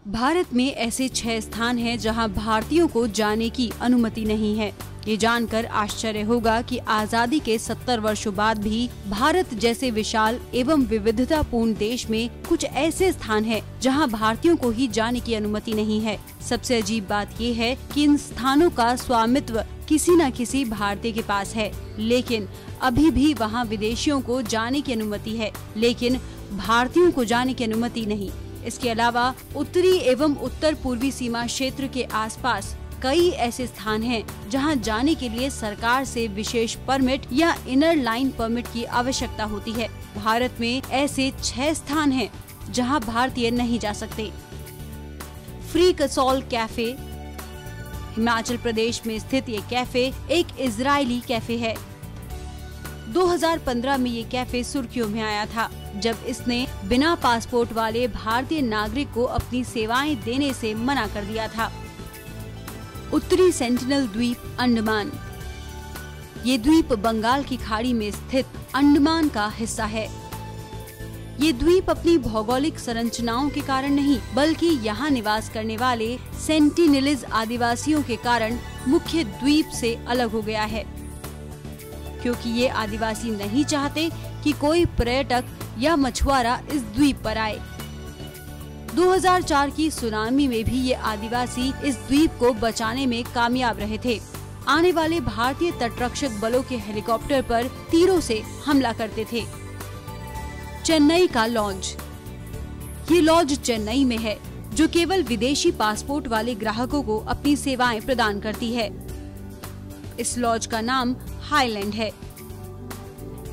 भारत में ऐसे 6 स्थान हैं जहां भारतीयों को जाने की अनुमति नहीं है। ये जानकर आश्चर्य होगा कि आजादी के 70 वर्षों बाद भी भारत जैसे विशाल एवं विविधतापूर्ण देश में कुछ ऐसे स्थान हैं जहां भारतीयों को ही जाने की अनुमति नहीं है। सबसे अजीब बात ये है कि इन स्थानों का स्वामित्व किसी न किसी भारतीय के पास है, लेकिन अभी भी वहां विदेशियों को जाने की अनुमति है, लेकिन भारतीयों को जाने की अनुमति नहीं। इसके अलावा उत्तरी एवं उत्तर पूर्वी सीमा क्षेत्र के आसपास कई ऐसे स्थान हैं जहां जाने के लिए सरकार से विशेष परमिट या इनर लाइन परमिट की आवश्यकता होती है। भारत में ऐसे 6 स्थान हैं जहां भारतीय नहीं जा सकते। Free Kasol cafe. हिमाचल प्रदेश में स्थित ये कैफे एक इजरायली कैफे है। 2015 में ये कैफे सुर्खियों में आया था जब इसने बिना पासपोर्ट वाले भारतीय नागरिक को अपनी सेवाएं देने से मना कर दिया था। उत्तरी सेंटिनल द्वीप अंडमान। ये द्वीप बंगाल की खाड़ी में स्थित अंडमान का हिस्सा है। ये द्वीप अपनी भौगोलिक संरचनाओं के कारण नहीं, बल्कि यहाँ निवास करने वाले सेंटिनेलीज आदिवासियों के कारण मुख्य द्वीप से अलग हो गया है, क्योंकि ये आदिवासी नहीं चाहते कि कोई पर्यटक या मछुआरा इस द्वीप पर आए। 2004 की सुनामी में भी ये आदिवासी इस द्वीप को बचाने में कामयाब रहे थे। आने वाले भारतीय तटरक्षक बलों के हेलीकॉप्टर पर तीरों से हमला करते थे। चेन्नई का लॉन्ज। ये लॉन्ज चेन्नई में है, जो केवल विदेशी पासपोर्ट वाले ग्राहकों को अपनी सेवाएं प्रदान करती है। इस लॉन्ज का नाम हाईलैंड है।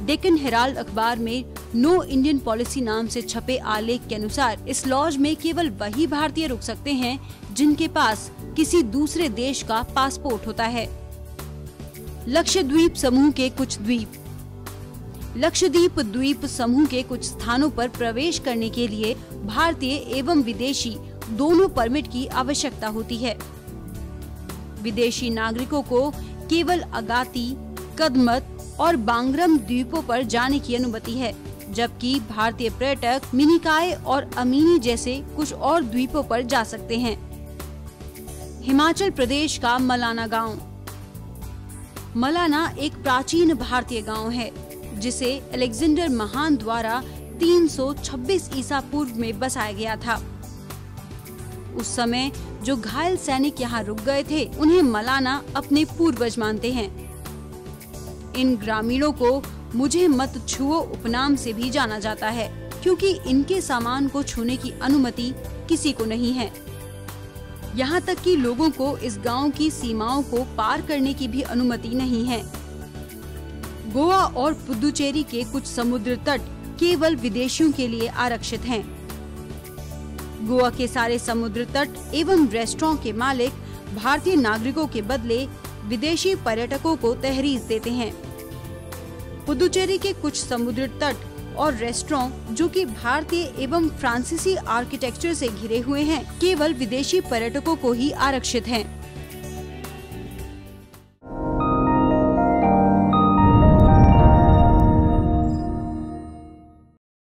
डेक्कन हेराल्ड अखबार में नो इंडियन पॉलिसी नाम से छपे आलेख के अनुसार इस लॉज में केवल वही भारतीय रुक सकते हैं जिनके पास किसी दूसरे देश का पासपोर्ट होता है। लक्षद्वीप समूह के कुछ द्वीप। लक्षद्वीप द्वीप समूह के कुछ स्थानों पर प्रवेश करने के लिए भारतीय एवं विदेशी दोनों परमिट की आवश्यकता होती है। विदेशी नागरिकों को केवल अगाती, कदमत और बांगरम द्वीपों पर जाने की अनुमति है, जबकि भारतीय पर्यटक मिनिकॉय और अमीनी जैसे कुछ और द्वीपों पर जा सकते हैं। हिमाचल प्रदेश का मलाना गांव। मलाना एक प्राचीन भारतीय गांव है, जिसे अलेक्जेंडर महान द्वारा 326 ईसा पूर्व में बसाया गया था। उस समय जो घायल सैनिक यहाँ रुक गए थे, उन्हें मलाना अपने पूर्वज मानते हैं। इन ग्रामीणों को मुझे मत छुओ उपनाम से भी जाना जाता है, क्योंकि इनके सामान को छूने की अनुमति किसी को नहीं है। यहाँ तक कि लोगों को इस गांव की सीमाओं को पार करने की भी अनुमति नहीं है। गोवा और पुदुचेरी के कुछ समुद्र तट केवल विदेशियों के लिए आरक्षित हैं। गोवा के सारे समुद्र तट एवं रेस्टोरेंट के मालिक भारतीय नागरिकों के बदले विदेशी पर्यटकों को तहरीर देते हैं। पुदुचेरी के कुछ समुद्र तट और रेस्टोरेंट, जो कि भारतीय एवं फ्रांसीसी आर्किटेक्चर से घिरे हुए हैं, केवल विदेशी पर्यटकों को ही आरक्षित हैं।